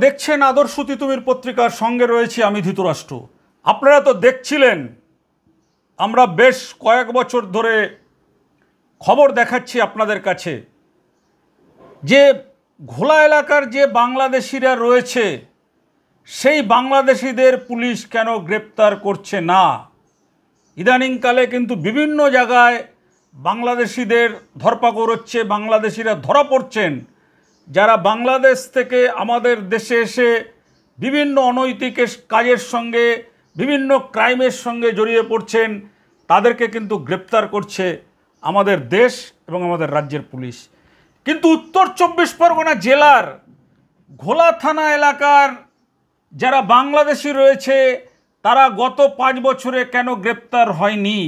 দেখছেন আদর্শ তিতুমির পত্রিকার সঙ্গে রয়েছি আমি ধৃতরাষ্ট্র। আপনারা তো দেখছিলেন আমরা বেশ কয়েক বছর ধরে খবর দেখাচ্ছি আপনাদের কাছে যে ঘোলা এলাকার যে বাংলাদেশিরা রয়েছে সেই বাংলাদেশিদের পুলিশ কেন গ্রেপ্তার করছে না। ইদানিংকালে কিন্তু বিভিন্ন জায়গায় বাংলাদেশিদের ধরপাকড় হচ্ছে, বাংলাদেশিরা ধরা পড়ছেন যারা বাংলাদেশ থেকে আমাদের দেশে এসে বিভিন্ন অনৈতিক কাজের সঙ্গে বিভিন্ন ক্রাইমের সঙ্গে জড়িয়ে পড়ছেন, তাদেরকে কিন্তু গ্রেপ্তার করছে আমাদের দেশ এবং আমাদের রাজ্যের পুলিশ। কিন্তু উত্তর 24 পরগনা জেলার ঘোলা থানা এলাকার যারা বাংলাদেশি রয়েছে তারা গত 5 বছরে কেন গ্রেপ্তার হয়নি,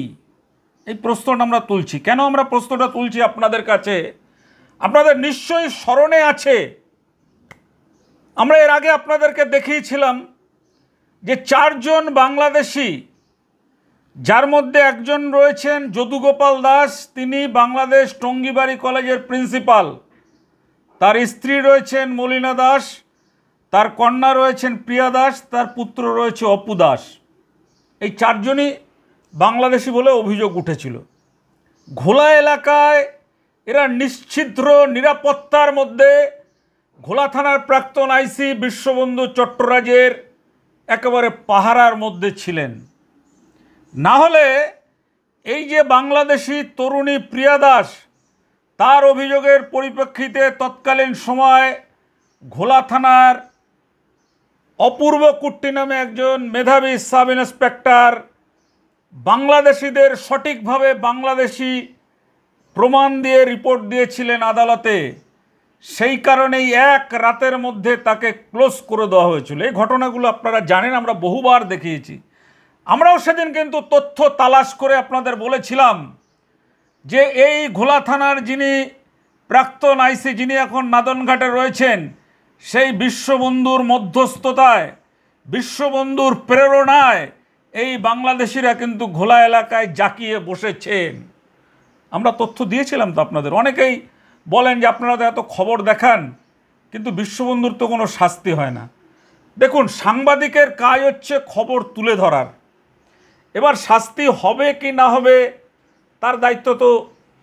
এই প্রশ্নটা আমরা তুলছি। কেন আমরা প্রশ্নটা তুলছি আপনাদের কাছে, আপনাদের নিশ্চয়ই স্মরণে আছে আমরা এর আগে আপনাদেরকে দেখিয়েছিলাম যে 4 জন বাংলাদেশি, যার মধ্যে একজন রয়েছেন যদুগোপাল দাস, তিনি বাংলাদেশ টঙ্গিবাড়ি কলেজের প্রিন্সিপাল, তার স্ত্রী রয়েছেন মলিনা দাস, তার কন্যা রয়েছেন প্রিয়া দাস, তার পুত্র রয়েছে অপু দাস। এই 4 জনই বাংলাদেশি বলে অভিযোগ উঠেছিল। ঘোলা এলাকায় এরা নিশ্ছিদ্র নিরাপত্তার মধ্যে ঘোলা থানার প্রাক্তন আইসি বিশ্ববন্ধু চট্টরাজের একেবারে পাহারার মধ্যে ছিলেন। না হলে এই যে বাংলাদেশি তরুণী প্রিয়া দাস, তার অভিযোগের পরিপ্রেক্ষিতে তৎকালীন সময় ঘোলা থানার অপূর্ব কুট্টি নামে একজন মেধাবী সাব ইন্সপেক্টর বাংলাদেশিদের সঠিকভাবে বাংলাদেশি প্রমাণ দিয়ে রিপোর্ট দিয়েছিলেন আদালতে। সেই কারণেই এক রাতের মধ্যে তাকে ক্লোজ করে দেওয়া হয়েছিল। এই ঘটনাগুলো আপনারা জানেন, আমরা বহুবার দেখিয়েছি। আমরাও সেদিন কিন্তু তথ্য তালাশ করে আপনাদের বলেছিলাম যে এই ঘোলা থানার যিনি প্রাক্তন আইসি, যিনি এখন নাদনঘাটে রয়েছেন, সেই বিশ্ববন্ধুর মধ্যস্থতায়, বিশ্ববন্ধুর প্রেরণায় এই বাংলাদেশিরা কিন্তু ঘোলা এলাকায় জাঁকিয়ে বসেছেন। আমরা তথ্য দিয়েছিলাম তো আপনাদের। অনেকেই বলেন যে আপনারা তো এত খবর দেখান কিন্তু বিশ্ববন্ধুর তো কোনো শাস্তি হয় না। দেখুন, সাংবাদিকের কাজ হচ্ছে খবর তুলে ধরার। এবার শাস্তি হবে কি না হবে তার দায়িত্ব তো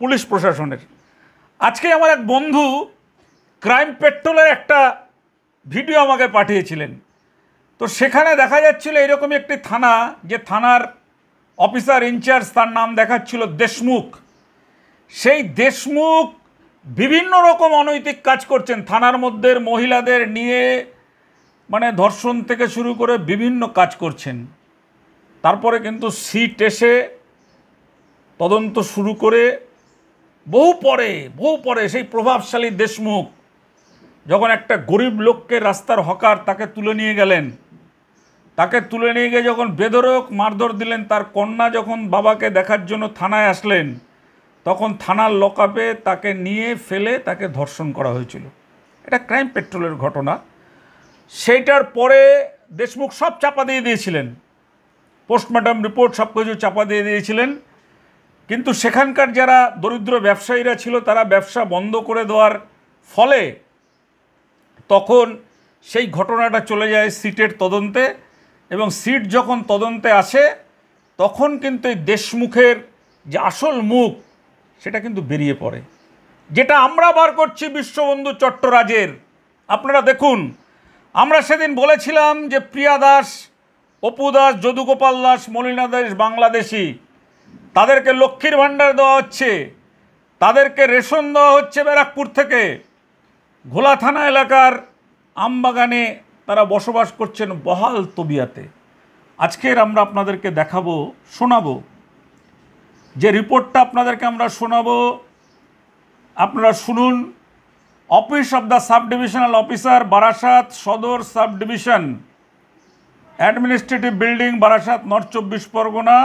পুলিশ প্রশাসনের। আজকে আমার এক বন্ধু ক্রাইম পেট্রোলের একটা ভিডিও আমাকে পাঠিয়েছিলেন। তো সেখানে দেখা যাচ্ছিল এরকমই একটি থানা, যে থানার অফিসার ইনচার্জ, তার নাম দেখাচ্ছিল দেশমুখ। সেই দেশমুখ বিভিন্ন রকম অনৈতিক কাজ করছেন থানার মধ্যে, মহিলাদের নিয়ে মানে ধর্ষণ থেকে শুরু করে বিভিন্ন কাজ করছেন। তারপরে কিন্তু সিট এসে তদন্ত শুরু করে বহু পরে সেই প্রভাবশালী দেশমুখ যখন একটা গরিব লোককে, রাস্তার হকার, তাকে তুলে নিয়ে গেলেন, তাকে তুলে নিয়ে গিয়ে যখন বেধড়ক মারধর দিলেন, তার কন্যা যখন বাবাকে দেখার জন্য থানায় আসলেন, তখন থানার লকআপে তাকে নিয়ে ফেলে তাকে ধর্ষণ করা হয়েছিল। এটা ক্রাইম পেট্রোলের ঘটনা। সেইটার পরে দেশমুখ সব চাপা দিয়ে দিয়েছিলেন, পোস্টমর্টম রিপোর্ট সব কিছু চাপা দিয়ে দিয়েছিলেন। কিন্তু সেখানকার যারা দরিদ্র ব্যবসায়ীরা ছিল তারা ব্যবসা বন্ধ করে দেওয়ার ফলে তখন সেই ঘটনাটা চলে যায় সিটের তদন্তে, এবং সিট যখন তদন্তে আসে তখন কিন্তু এই দেশমুখের যে আসল মুখ সেটা কিন্তু বেরিয়ে পড়ে, যেটা আমরা বার করছি বিশ্ববন্ধু চট্টরাজের। আপনারা দেখুন, আমরা সেদিন বলেছিলাম যে প্রিয়া দাস, অপু দাস, যদুগোপাল দাস, মলিনা দাস বাংলাদেশি, তাদেরকে লক্ষ্মীর ভাণ্ডার দেওয়া হচ্ছে, তাদেরকে রেশন দেওয়া হচ্ছে ব্যারাকপুর থেকে। ঘোলা থানা এলাকার আমবাগানে তারা বসবাস করছেন বহাল তবিয়াতে। আজকের আমরা আপনাদেরকে দেখাবো, শোনাবো যে রিপোর্টটা আপনাদেরকে আমরা শোনাবো, আপনারা শুনুন। Office of the sub divisional officer, Barasat Sadar sub division, administrative building, Barasat, north 24 Pargana,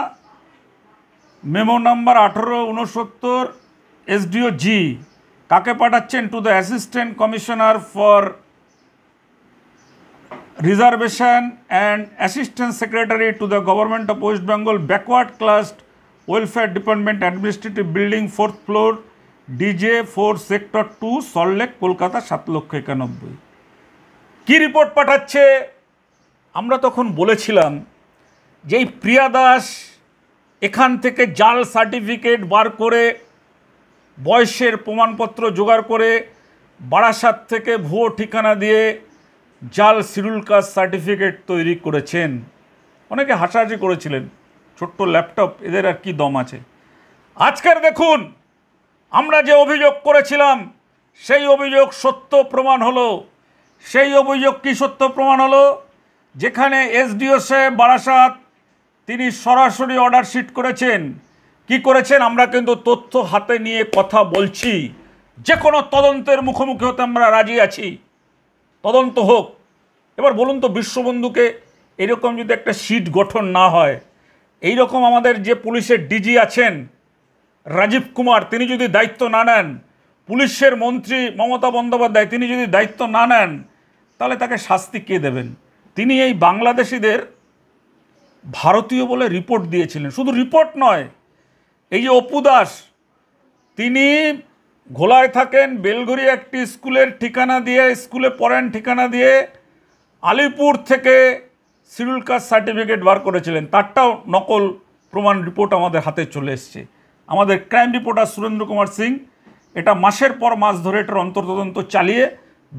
memo number 1869, SDO ji. কাকে পাঠাচ্ছেন? To the assistant commissioner for reservation and assistant secretary to the government of West Bengal, backward classed welfare department, administrative building, 4th floor, DJ 4 sector 2, Salt Lake, Kolkata 7,91,000। কি report পাঠাচ্ছে? আমরা তখন বলেছিলাম যে এই প্রিয়া দাস এখান থেকে জাল সার্টিফিকেট বার করে, বয়সের প্রমাণপত্র জোগাড় করে, বারাসাত থেকে ভুয়ো ঠিকানা দিয়ে জাল শিডিউল কাস্ট সার্টিফিকেট তৈরি করেছেন। অনেকে হাসাহাসি করেছিলেন, ছোট্ট ল্যাপটপ, এদের আর কি দম আছে। আজকের দেখুন, আমরা যে অভিযোগ করেছিলাম সেই অভিযোগ সত্য প্রমাণ হলো। সেই অভিযোগ কি সত্য প্রমাণ হলো? যেখানে এসডিও সাহেব বারাসাত, তিনি সরাসরি অর্ডার শিট করেছেন। কি করেছেন? আমরা কিন্তু তথ্য হাতে নিয়ে কথা বলছি। যে কোনো তদন্তের মুখোমুখি হতে আমরা রাজি আছি, তদন্ত হোক। এবার বলুন তো, বিশ্ববন্ধুকে এরকম যদি একটা শিট গঠন না হয়, এই রকম আমাদের যে পুলিশের ডিজি আছেন রাজীব কুমার, তিনি যদি দায়িত্ব না নেন, পুলিশের মন্ত্রী মমতা বন্দ্যোপাধ্যায় তিনি যদি দায়িত্ব না নেন, তাহলে তাকে শাস্তি কে দেবেন? তিনি এই বাংলাদেশিদের ভারতীয় বলে রিপোর্ট দিয়েছিলেন। শুধু রিপোর্ট নয়, এই যে অপু দাস, তিনি ঘোলায় থাকেন, বেলঘড়ি একটি স্কুলের ঠিকানা দিয়ে, স্কুলে পড়েন ঠিকানা দিয়ে, আলিপুর থেকে শিডিউল কাস্ট সার্টিফিকেট বার করেছিলেন। তারটাও নকল প্রমাণ রিপোর্ট আমাদের হাতে চলে এসছে। আমাদের ক্রাইম রিপোর্টার সুরেন্দ্র কুমার সিং এটা মাসের পর মাস ধরে এটার অন্তর্তদন্ত চালিয়ে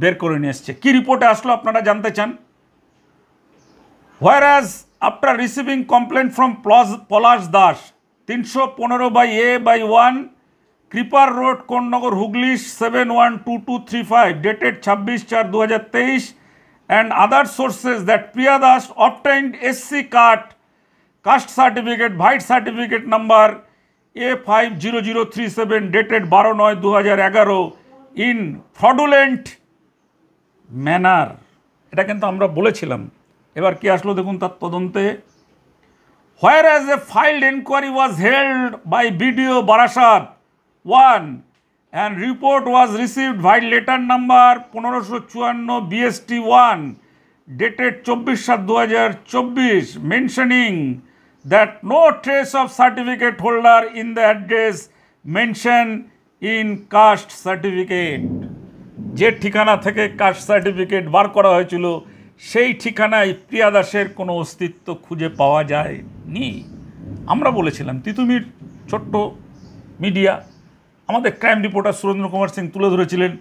বের করে নিয়ে এসছে। কী রিপোর্টে আসলো আপনারা জানতে চান? Whereas after receiving complaint from Polash Das, 315/A/1, Kripar Road, Konnagar, Hugli 712235, dated 26/4/2023, and other sources that Priya Das obtained SC caste certificate, White certificate number A50037, dated 12/9/2011, in fraudulent manner। এটা কিন্তু আমরা বলেছিলাম। এবার কি আসলো দেখুন তার তদন্তে। Whereas a filed inquiry was held by BDO Barasat 1 and report was received by letter number 1554 BST 1 dated 24/7/2024, mentioning that no trace of certificate holder in the address mentioned in caste certificate। যে ঠিকানা থেকে caste certificate বার করা হয়েছিল সেই ঠিকানায় প্রিয়া দাসের কোনো অস্তিত্ব খুঁজে পাওয়া যায়নি। আমরা বলেছিলাম, তিতুমির ছোট্ট মিডিয়া, আমাদের ক্রাইম রিপোর্টার সুরেন্দ্র কুমার সিং তুলে ধরেছিলেন।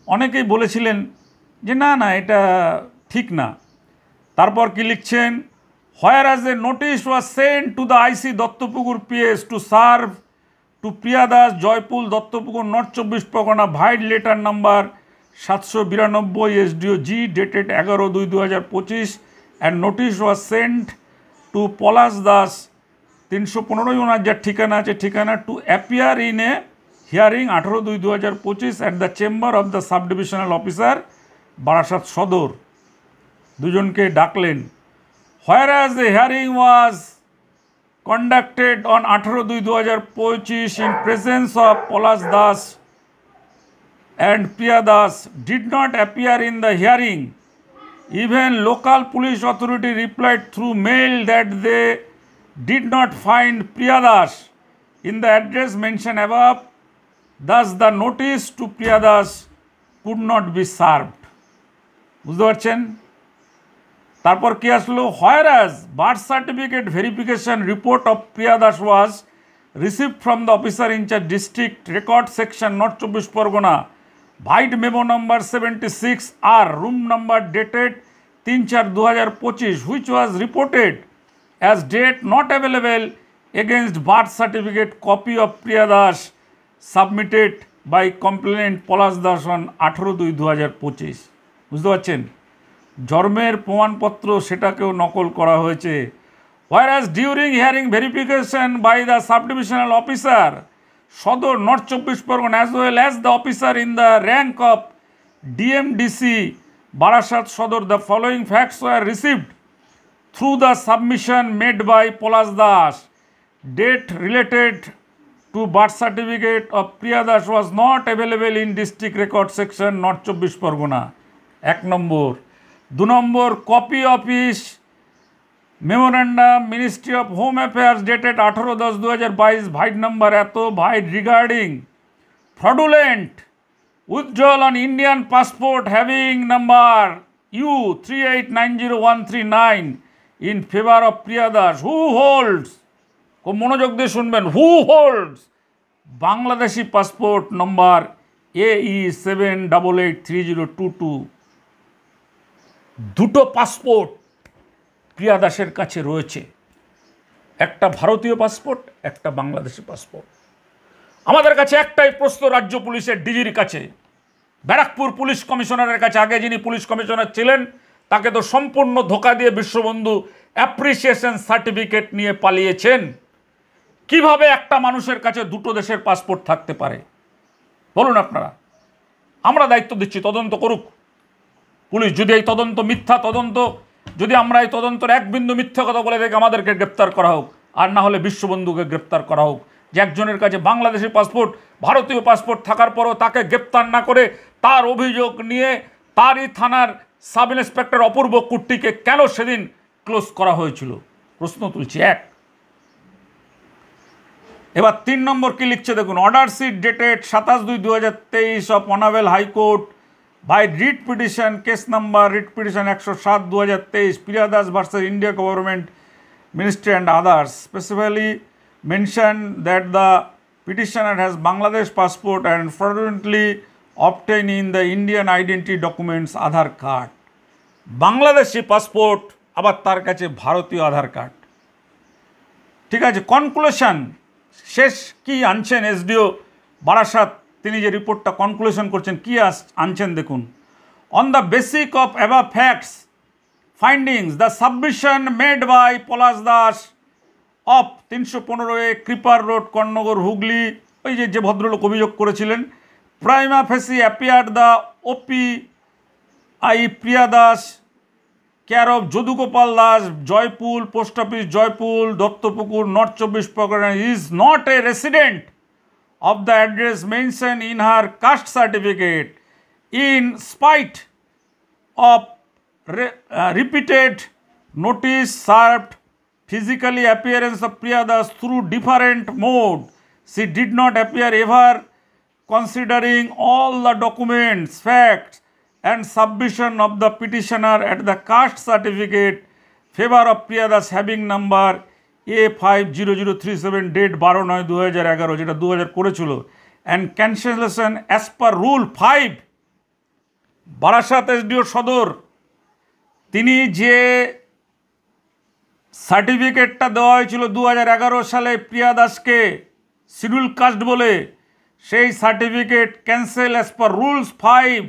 অনেকেই বলেছিলেন যে না না এটা ঠিক না। তারপর কি লিখছেন? Whereas a notice was sent to the IC Dattapukur PS to serve to Priya Das, Joypul, Dattapukur, North 24 Pargona, White letter number 792 SDO G, dated 11/2/2025, and notice was sent to Polash Das 315 ওনার যার ঠিকানা আছে ঠিকানা to appear in a hearing 18/2/2025 at the chamber of the sub divisional officer Barasat সদর। দুজনকে ডাকলেন। Whereas the hearing was conducted on 18/2/2025 in presence of Polash Das and Priya Das did not appear in the hearing. Even local police authority replied through mail that they did not find Priya Das in the address mentioned above. Thus the notice to Priya Das could not be served। বুঝতে পারছেন? তারপর কি আসলো? Whereas birth certificate verification report of Priya Das was received from the officer in charge district record section North 24 Pargona, White memo number 76R, room number dated 3/4/2025, which was reported as date not available against birth certificate copy of Priya Das submitted by complainant Polash Das on 18/2/2025। বুঝতে পারছেন? জন্মের প্রমাণপত্র সেটাকেও নকল করা হয়েছে। Whereas during hearing verification by the subdivisional officer Sodor North 24 Pargona as well as the officer in the rank of DMDC Barasat Sodor, the following facts were received through the submission made by Polash Das. Date related to birth certificate of Priya Das was not available in district record section North 24 Pargona। 1 number. 2 number, copy of his memorandum Ministry of Home Affairs dated 18/10/2022, White number এত, White regarding fraudulent withdrawal on Indian passport having number U3890139 in favor of Priya Das. Who holds? খুব মনোযোগ দিয়ে শুনবেন। Who holds Bangladeshi passport number AE7883022? দুটো passport প্রিয়া দাসের কাছে রয়েছে, একটা ভারতীয় পাসপোর্ট, একটা বাংলাদেশি পাসপোর্ট। আমাদের কাছে একটাই প্রশ্ন রাজ্য পুলিশের ডিজির কাছে, ব্যারাকপুর পুলিশ কমিশনারের কাছে, আগে যিনি পুলিশ কমিশনার ছিলেন তাকে তো সম্পূর্ণ ধোঁকা দিয়ে বিশ্ববন্ধু অ্যাপ্রিসিয়েশন সার্টিফিকেট নিয়ে পালিয়েছেন। কিভাবে একটা মানুষের কাছে দুটো দেশের পাসপোর্ট থাকতে পারে বলুন আপনারা? আমরা দায়িত্ব দিচ্ছি, তদন্ত করুক পুলিশ। যদি এই তদন্ত মিথ্যা তদন্ত, যদি আমরা এই তদন্তের এক বিন্দু মিথ্যা কথা বলে দেখে আমাদেরকে গ্রেপ্তার করা হোক, আর না হলে বিশ্ববন্ধুকে গ্রেপ্তার করা হোক। যে একজনের কাছে বাংলাদেশি পাসপোর্ট, ভারতীয় পাসপোর্ট থাকার পরও তাকে গ্রেপ্তার না করে তার অভিযোগ নিয়ে তারই থানার সাব ইন্সপেক্টর অপূর্ব কুট্টিকে কেন সেদিন ক্লোজ করা হয়েছিল প্রশ্ন তুলছি। এক। এবার 3 নম্বর কি লিখছে দেখুন। Order sheet dated 27/2/2023 of honourable high court by writ petition, case number writ petition 107/2023, Priya Das versus India Government, Ministry and others, specifically mentioned that the petitioner has Bangladesh passport and fraudulently obtained in the Indian identity documents Aadhaar card. Bangladeshi passport, আবার তার কাছে ভারতীয় আধার card. ঠিক আছে, conclusion শেষ কি আনছেন SDO Barasat, তিনি যে রিপোর্টটা কনক্লুশন করছেন কি আনছেন দেখুন। On the basic of above facts findings, the submission made by Palash Das of 315A কৃপার রোড, কর্ণনগর, হুগলি, ওই যে ভদ্রলোক অভিযোগ করেছিলেন, prima ফেসি appear the OPI Priya Das, care of Jadugopal Das, Jaipur, post office Jaipur, Duttapukur, north 24 Pargana, is not a resident of the address mentioned in her caste certificate, in spite of repeated notice served physically appearance of Priya Das through different mode. She did not appear ever, considering all the documents, facts and submission of the petitioner at the caste certificate favor of Priya Das having number A50037 date 12/9/2011, যেটা 2000 করেছিল, and cancellation as per rule 5। Barasat SDO Sadar, তিনি যে সার্টিফিকেটটা দেওয়া হয়েছিল 2011 সালে প্রিয়া দাসকে schedule caste বলে, সেই certificate cancel as per rules 5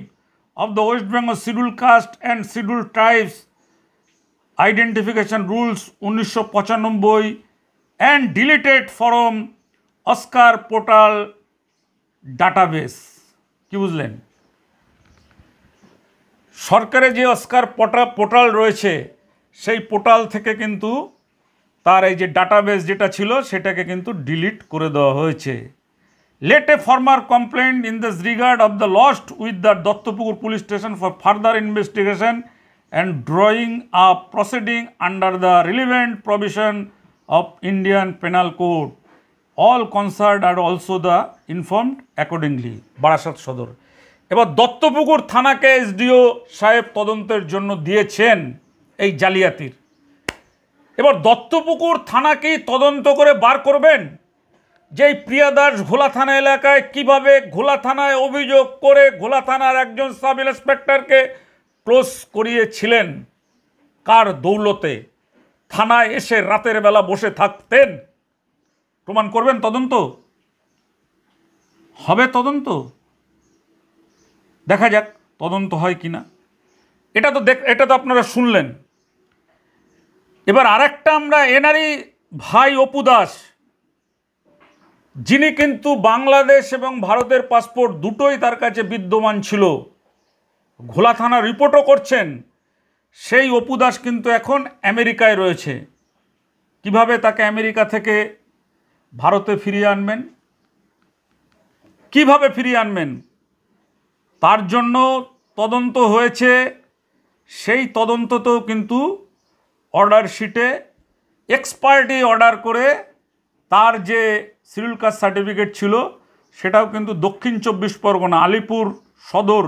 of the West Bengal schedule caste and schedule tribes identification rules 1995 and deleted form Oscar portal database. কি বুঝলেন? সরকারে যে অস্কার পোর্টাল রয়েছে সেই পোর্টাল থেকে কিন্তু তার এই যে ডাটাবেস যেটা ছিল সেটাকে কিন্তু ডিলিট করে দেওয়া হয়েছে। Let a former complaint in this regard of the lost with the Duttapukur police station for further investigation and drawing up proceeding under the relevant provision of Indian Penal Code. All concerned are also the informed accordingly. Barasat সদর। এবার দত্তপুকুর থানাকে SDO সাহেব তদন্তের জন্য দিয়েছেন এই জালিয়াতির। এবার দত্তপুকুর থানাকেই তদন্ত করে বার করবেন যে এই প্রিয়া দাস ঘোলা থানা এলাকায় কিভাবে ঘোলা থানায় অভিযোগ করে ঘোলা থানার একজন সাব ইন্সপেক্টরকে ক্লোজ করিয়েছিলেন, কার দৌলতে থানায় এসে রাতের বেলা বসে থাকতেন। প্রমাণ করবেন, তদন্ত হবে। তদন্ত দেখা যাক তদন্ত হয় কিনা। এটা তো আপনারা শুনলেন। এবার আরেকটা আমরা এনারই ভাই অপু দাস, যিনি কিন্তু বাংলাদেশ এবং ভারতের পাসপোর্ট দুটোই তার কাছে বিদ্যমান ছিল, ঘোলা থানা রিপোর্টও করছেন, সেই অপু দাস কিন্তু এখন আমেরিকায় রয়েছে। কিভাবে তাকে আমেরিকা থেকে ভারতে ফিরিয়ে আনবেন, কিভাবে ফিরিয়ে আনবেন, তার জন্য তদন্ত হয়েছে। সেই তদন্ততেও কিন্তু অর্ডার শিটে এক্সপার্টি অর্ডার করে তার যে শিডিউল কাস্ট সার্টিফিকেট ছিল সেটাও কিন্তু দক্ষিণ 24 পরগনা আলিপুর সদর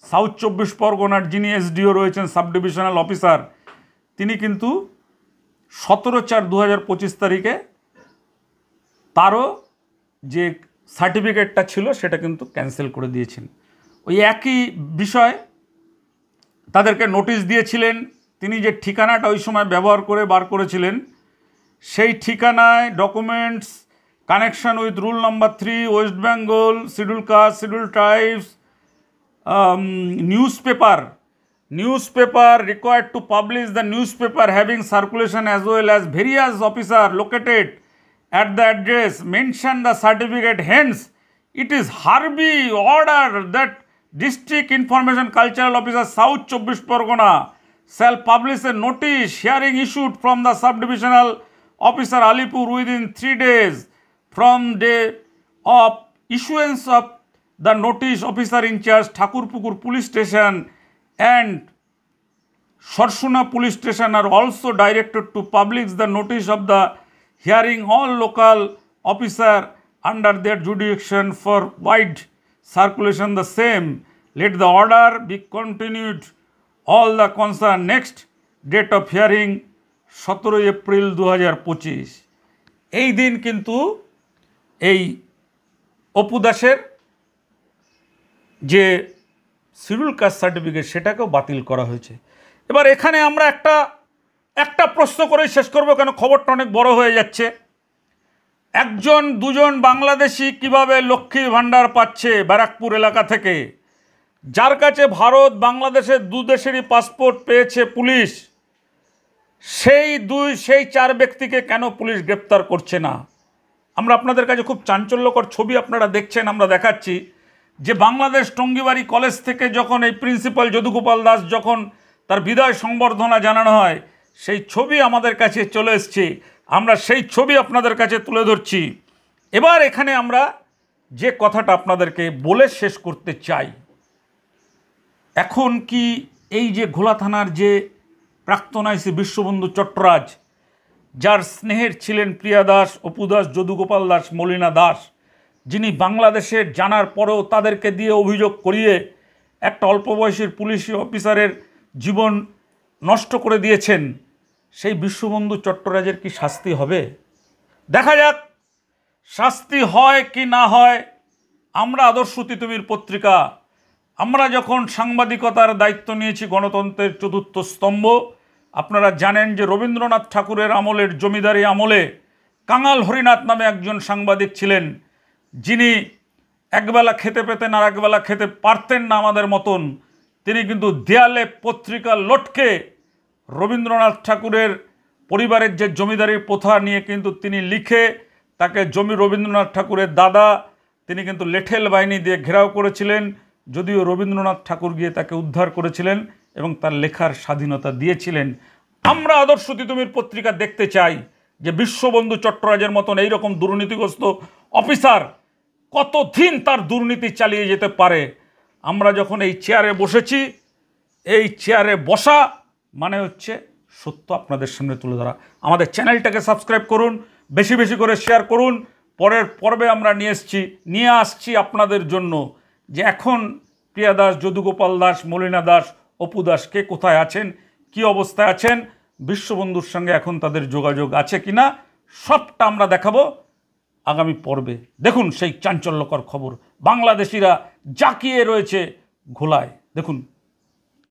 সাউথ 24 পরগনার যিনি এসডিও রয়েছেন, সাব ডিভিশনাল অফিসার, তিনি কিন্তু 17/4/2025 তারিখে তারও যে সার্টিফিকেটটা ছিল সেটা কিন্তু ক্যান্সেল করে দিয়েছেন। ওই একই বিষয় তাদেরকে নোটিশ দিয়েছিলেন। তিনি যে ঠিকানাটা ওই সময় ব্যবহার করে বার করেছিলেন, সেই ঠিকানায় documents connection with rule number 3 West Bengal schedule caste schedule tribes newspaper required to publish the newspaper having circulation as well as various officer located at the address mentioned the certificate. Hence it is hereby ordered that district information cultural officer South 24 Pargona shall publish a notice hearing issued from the subdivisional officer Alipur within 3 days from day of issuance of the notice. Officer in charge Thakurpukur police station and Sarsuna police station are also directed to publish the notice of the hearing all local officer under their jurisdiction for wide circulation the same. Let the order be continued all the concern. Next date of hearing 17 April 2025। এই দিন কিন্তু এই অপু দাসের যে schedule caste certificate সেটাকেও বাতিল করা হয়েছে। এবার এখানে আমরা একটা প্রশ্ন করে শেষ করব, কেন খবরটা অনেক বড় হয়ে যাচ্ছে। একজন দুজন বাংলাদেশি কিভাবে লক্ষ্মীর ভাণ্ডার পাচ্ছে ব্যারাকপুর এলাকা থেকে, যার কাছে ভারত বাংলাদেশের দু দেশেরই পাসপোর্ট পেয়েছে পুলিশ, সেই 4 ব্যক্তিকে কেন পুলিশ গ্রেপ্তার করছে না? আমরা আপনাদের কাছে খুব চাঞ্চল্যকর ছবি আপনারা দেখছেন, আমরা দেখাচ্ছি যে বাংলাদেশ টঙ্গিবাড়ি কলেজ থেকে যখন এই প্রিন্সিপাল যদুগোপাল দাস যখন তার বিদায় সংবর্ধনা জানানো হয়, সেই ছবি আমাদের কাছে চলে এসছে, আমরা সেই ছবি আপনাদের কাছে তুলে ধরছি। এবার এখানে আমরা যে কথাটা আপনাদেরকে বলে শেষ করতে চাই, এখন কি এই যে ঘোলা থানার যে প্রাক্তন আইসি বিশ্ববন্ধু চট্টরাজ, যার স্নেহের ছিলেন প্রিয়া দাস, অপু দাস, যদুগোপাল দাস, মলিনা দাস, যিনি বাংলাদেশের জানার পরেও তাদেরকে দিয়ে অভিযোগ করিয়ে একটা অল্প বয়সীর পুলিশি অফিসারের জীবন নষ্ট করে দিয়েছেন, সেই বিশ্ববন্ধু চট্টরাজের কি শাস্তি হবে? দেখা যাক শাস্তি হয় কি না হয়। আমরা আদর্শ তিতুমির পত্রিকা, আমরা যখন সাংবাদিকতার দায়িত্ব নিয়েছি গণতন্ত্রের চতুর্থ স্তম্ভ, আপনারা জানেন যে রবীন্দ্রনাথ ঠাকুরের আমলের জমিদারি আমলে কাঙাল হরিনাথ নামে একজন সাংবাদিক ছিলেন, যিনি একবেলা খেতে পেতেন আর একবেলা খেতে পারতেন না আমাদের মতন। তিনি কিন্তু দেয়ালে পত্রিকা লটকে রবীন্দ্রনাথ ঠাকুরের পরিবারের যে জমিদারির প্রথা নিয়ে কিন্তু তিনি লিখে তাকে রবীন্দ্রনাথ ঠাকুরের দাদা তিনি কিন্তু লেঠেল বাহিনী দিয়ে ঘেরাও করেছিলেন, যদিও রবীন্দ্রনাথ ঠাকুর গিয়ে তাকে উদ্ধার করেছিলেন এবং তার লেখার স্বাধীনতা দিয়েছিলেন। আমরা আদর্শ তিতুমির পত্রিকা দেখতে চাই যে বিশ্ববন্ধু চট্টরাজের মতন এইরকম দুর্নীতিগ্রস্ত অফিসার কতদিন তার দুর্নীতি চালিয়ে যেতে পারে। আমরা যখন এই চেয়ারে বসেছি, এই চেয়ারে বসা মানে হচ্ছে সত্য আপনাদের সামনে তুলে ধরা। আমাদের চ্যানেলটাকে সাবস্ক্রাইব করুন, বেশি বেশি করে শেয়ার করুন। পরের পর্বে আমরা নিয়ে আসছি আপনাদের জন্য যে এখন প্রিয়া দাস, যদুগোপাল দাস, মলিনা দাস, অপু দাস কে কোথায় আছেন, কি অবস্থায় আছেন, বিশ্ববন্ধুর সঙ্গে এখন তাদের যোগাযোগ আছে কিনা, সবটা আমরা দেখাবো আগামী পর্বে। দেখুন সেই চাঞ্চল্যকর খবর, বাংলাদেশিরা জাঁকিয়ে রয়েছে ঘোলায়, দেখুন।